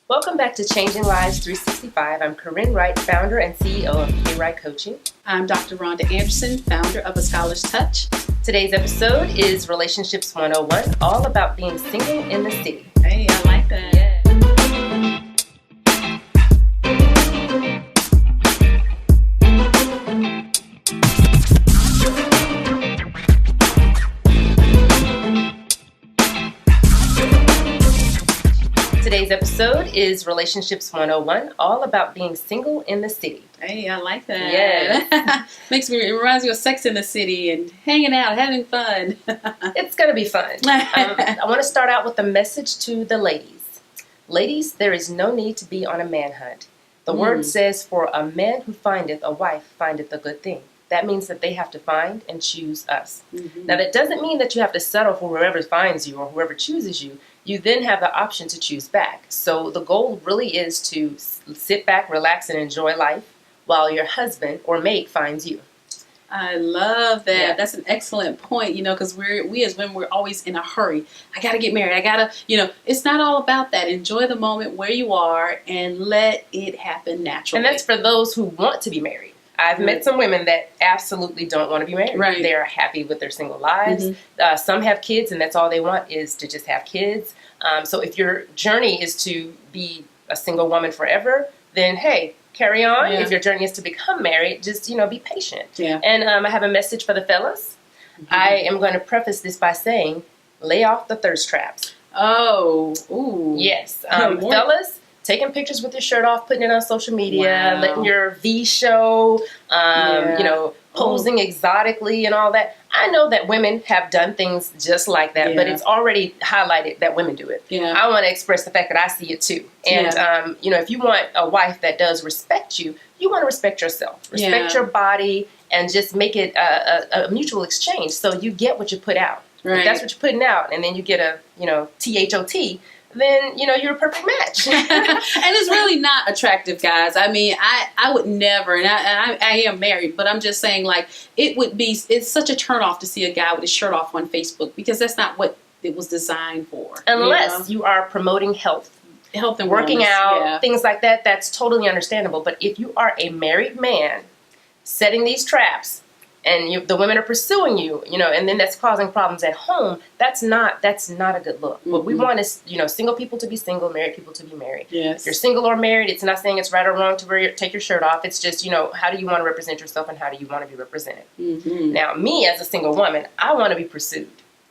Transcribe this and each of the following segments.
Welcome back to Changing Lives 365. I'm Corinne Wright, founder and CEO of Wright Coaching. I'm Dr. Rhonda Anderson, founder of A Scholar's Touch. Today's episode is Relationships 101, all about being single in the city. Hey, I like that. Yeah. Today's episode is Relationships 101, all about being single in the city. Hey, I like that. Yes. It reminds me of Sex in the City and hanging out, having fun. It's going to be fun. I want to start out with a message to the ladies. Ladies, there is no need to be on a manhunt. The word says, for a man who findeth a wife findeth a good thing. That means that they have to find and choose us. Mm-hmm. Now, that doesn't mean that you have to settle for whoever finds you or whoever chooses you. You then have the option to choose back. So the goal really is to sit back, relax, and enjoy life while your husband or mate finds you. I love that. Yeah. That's an excellent point, because we as women, we're always in a hurry. I got to get married. It's not all about that. Enjoy the moment where you are and let it happen naturally. And that's for those who want to be married. I've met some women that absolutely don't want to be married. Right. They're happy with their single lives. Mm-hmm. Some have kids, and that's all they want is to just have kids. So if your journey is to be a single woman forever, then hey, carry on. Yeah. If your journey is to become married, just be patient. Yeah. And I have a message for the fellas. Mm-hmm. I am going to preface this by saying, lay off the thirst traps. Oh, ooh. Yes, fellas. Taking pictures with your shirt off, putting it on social media, Wow. letting your V show, posing exotically and all that. I know that women have done things just like that, but it's already highlighted that women do it. Yeah. I want to express the fact that I see it too. And, if you want a wife that does respect you, you want to respect yourself, respect your body, and just make it a mutual exchange so you get what you put out. Right. If that's what you're putting out, and then you get a, THOT, then, you're a perfect match. And it's really not attractive, guys. I mean, I would never, and I am married, but I'm just saying, it's such a turnoff to see a guy with his shirt off on Facebook, because that's not what it was designed for. Unless you are promoting health and working wellness, out, things like that, that's totally understandable. But if you are a married man setting these traps, and the women are pursuing you, and then that's causing problems at home, that's not a good look. What we want is, single people to be single, married people to be married. Yes. If you're single or married, it's not saying it's right or wrong to take your shirt off. It's just, how do you want to represent yourself and how do you want to be represented? Mm-hmm. Now, me as a single woman, I want to be pursued.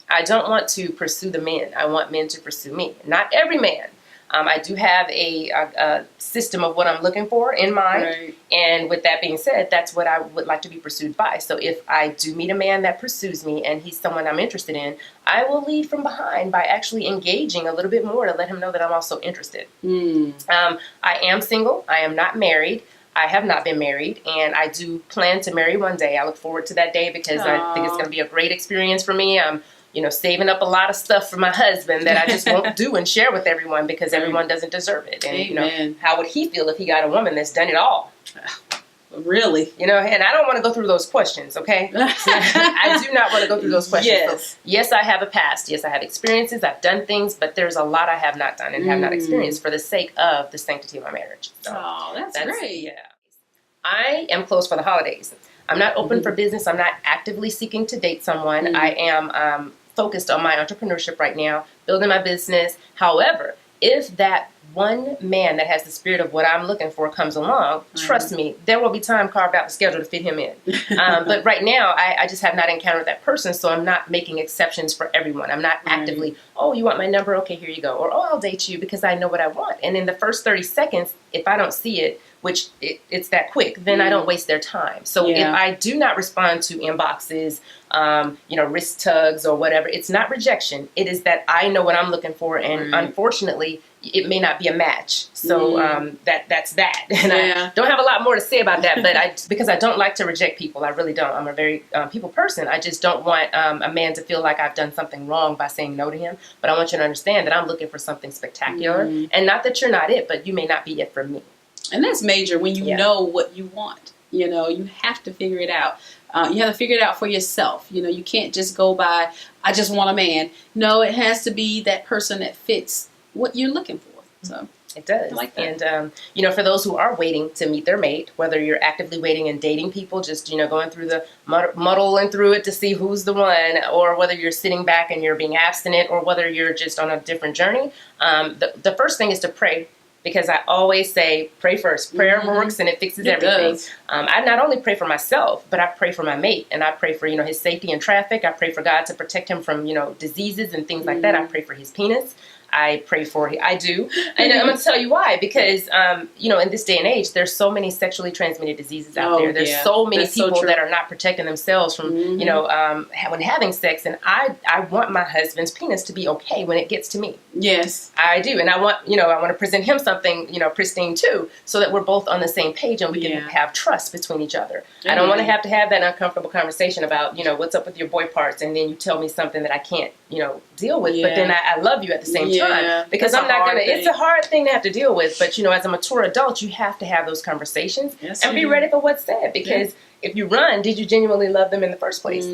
I don't want to pursue the men. I want men to pursue me. Not every man. I do have a system of what I'm looking for in mind. Right. And with that being said, that's what I would like to be pursued by. So if I do meet a man that pursues me and he's someone I'm interested in, I will lead from behind by actually engaging a little bit more to let him know that I'm also interested. I am single. I am not married. I have not been married, and I do plan to marry one day. I look forward to that day because I think it's going to be a great experience for me. I'm saving up a lot of stuff for my husband that I just won't do and share with everyone because everyone doesn't deserve it. And, how would he feel if he got a woman that's done it all? Really? And I don't want to go through those questions, okay? I do not want to go through those questions. Yes. So, yes, I have a past. Yes, I have experiences. I've done things, but there's a lot I have not done and have not experienced for the sake of the sanctity of my marriage. So that's great. Yeah. I am closed for the holidays. I'm not open for business. I'm not actively seeking to date someone. I am focused on my entrepreneurship right now, building my business. However, if that one man that has the spirit of what I'm looking for comes along, trust me, there will be time carved out the schedule to fit him in. But right now, I just have not encountered that person, so I'm not making exceptions for everyone. I'm not actively, oh, you want my number? Okay, here you go. Or, oh, I'll date you because I know what I want. And in the first 30 seconds, if I don't see it, which it's that quick, then I don't waste their time. So if I do not respond to inboxes, wrist tugs or whatever, it's not rejection. It is that I know what I'm looking for, and unfortunately, it may not be a match. So that's that. And I don't have a lot more to say about that, but because I don't like to reject people. I really don't. I'm a very people person. I just don't want a man to feel like I've done something wrong by saying no to him. But I want you to understand that I'm looking for something spectacular. And not that you're not it, but you may not be it for me. And that's major when you know what you want. You have to figure it out. You have to figure it out for yourself. You can't just go by, I just want a man. No, it has to be that person that fits what you're looking for. So It does. I like that. And, for those who are waiting to meet their mate, whether you're actively waiting and dating people, just, going through the muddling through it to see who's the one, or whether you're sitting back and you're being abstinent, or whether you're just on a different journey, the first thing is to pray. Because I always say, pray first. Prayer works and it fixes everything. I not only pray for myself, but I pray for my mate. And I pray for, his safety in traffic. I pray for God to protect him from, diseases and things like that. I pray for his penis. I pray for, I do. And I'm going to tell you why. Because, in this day and age, there's so many sexually transmitted diseases out there. There's so many people that are not protecting themselves from, when having sex. And I want my husband's penis to be okay when it gets to me. Yes. I do. And I want to present him something, pristine too, so that we're both on the same page and we can have trust between each other. I don't want to have that uncomfortable conversation about, what's up with your boy parts, and then you tell me something that I can't, deal with. But then I love you at the same time, because I'm not going to, it's a hard thing to have to deal with. But, as a mature adult, you have to have those conversations and be ready for what's said, because if you run, did you genuinely love them in the first place?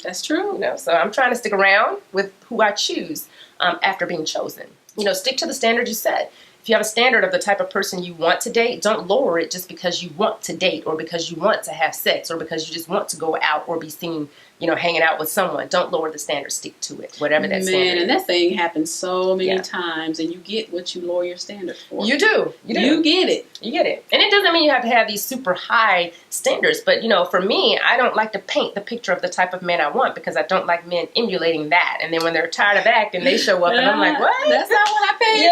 That's true. So I'm trying to stick around with who I choose after being chosen. Stick to the standard you set. If you have a standard of the type of person you want to date, don't lower it just because you want to date, or because you want to have sex, or because you just want to go out or be seen, hanging out with someone. Don't lower the standard. Stick to it, whatever that standard is. And that thing happens so many times, and you get what you lower your standard for. You do. You get it. You get it. And it doesn't mean you have to have these super high standards, but, for me, I don't like to paint the picture of the type of man I want, because I don't like men emulating that. And then when they're tired of acting, they show up, and I'm like, what? That's not what I paid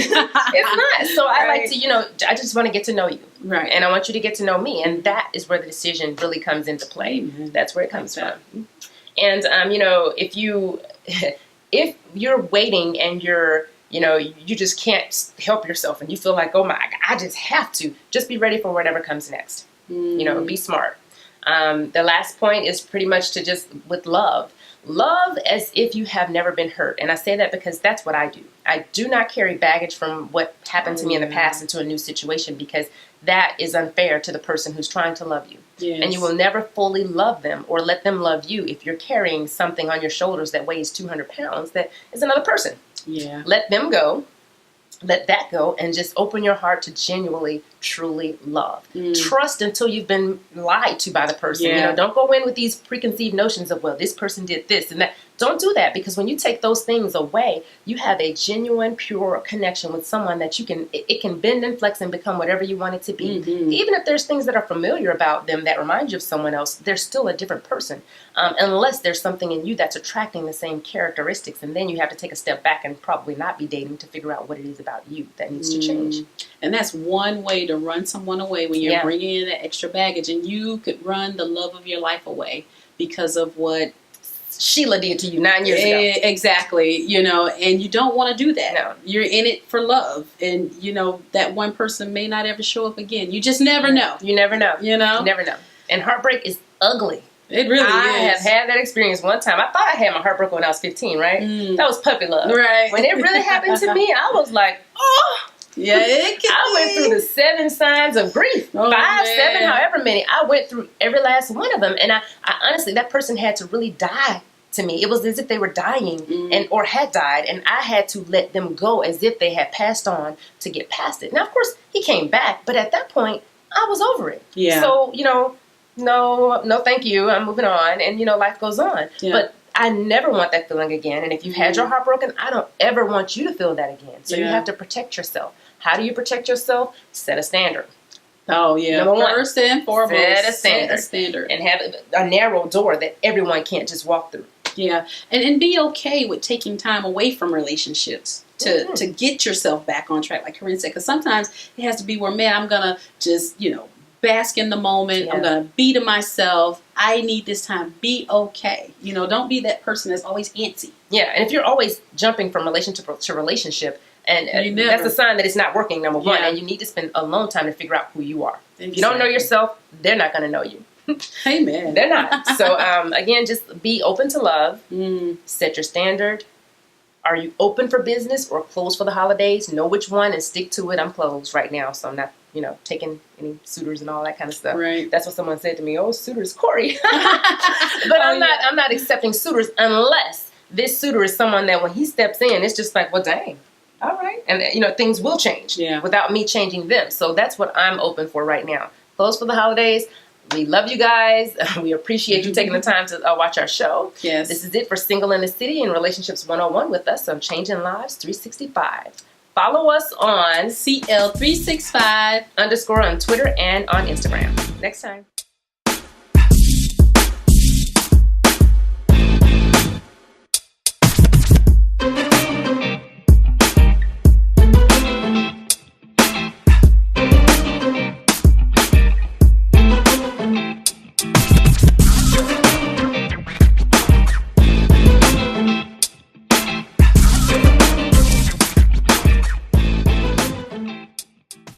for. It's not. So I like to, I just want to get to know you. Right. And I want you to get to know me. And that is where the decision really comes into play. That's where it comes from. And, if you're waiting and you're, you just can't help yourself and you feel like, oh my, I just have to, just be ready for whatever comes next. Be smart. The last point is pretty much to just, with love. Love as if you have never been hurt. And I say that because that's what I do. I do not carry baggage from what happened to me in the past into a new situation, because that is unfair to the person who's trying to love you. Yes. And you will never fully love them or let them love you if you're carrying something on your shoulders that weighs 200 pounds that is another person. Yeah. Let them go. Let that go, and just open your heart to genuinely, truly love. Trust until you've been lied to by the person. Don't go in with these preconceived notions of, well, this person did this and that. Don't do that, because when you take those things away, you have a genuine, pure connection with someone that it can bend and flex and become whatever you want it to be. Even if there's things that are familiar about them that remind you of someone else, they're still a different person. Unless there's something in you that's attracting the same characteristics. And then you have to take a step back and probably not be dating to figure out what it is about you that needs to change. And that's one way to run someone away, when you're bringing in that extra baggage. And you could run the love of your life away because of what Sheila did to you 9 years ago. Exactly. And you don't want to do that. No. You're in it for love. And, that one person may not ever show up again. You just never know. You never know. You never know. And heartbreak is ugly. It really is. I have had that experience one time. I thought I had my heart broken when I was 15, right? That was puppy love. Right. When it really happened to me, I was like, oh. Yeah, I went through the 7 signs of grief. 5, 7, however many. I went through every last one of them. And I honestly, that person had to really die to me. It was as if they were dying or had died. And I had to let them go as if they had passed on to get past it. Now, of course, he came back. But at that point, I was over it. Yeah. So, no, thank you. I'm moving on. And, life goes on. Yeah. But I never want that feeling again. And if you've had your heart broken, I don't ever want you to feel that again. So you have to protect yourself. How do you protect yourself? Set a standard. Oh, yeah. Number one, first and foremost, set a standard. And have a narrow door that everyone can't just walk through. Yeah. And be okay with taking time away from relationships to get yourself back on track, like Corinne said. Because sometimes it has to be where, man, I'm going to just, bask in the moment. I'm going to be to myself. I need this time. Be okay. Don't be that person that's always antsy. Yeah. And if you're always jumping from relationship to relationship, and that's a sign that it's not working, number one. And you need to spend alone time to figure out who you are. Exactly. If you don't know yourself, they're not going to know you. Amen. They're not. So, again, just be open to love. Set your standard. Are you open for business or closed for the holidays? Know which one and stick to it. I'm closed right now, so I'm not, taking any suitors and all that kind of stuff. Right. That's what someone said to me. Oh, suitors, Corey. But I'm not accepting suitors unless this suitor is someone that when he steps in, it's just like, well, dang. All right. And, things will change without me changing them. So that's what I'm open for right now. Close for the holidays. We love you guys. We appreciate you taking the time to watch our show. Yes. This is it for Single in the City and Relationships 101 with us on Changing Lives 365. Follow us on CL365 _ on Twitter and on Instagram. Next time.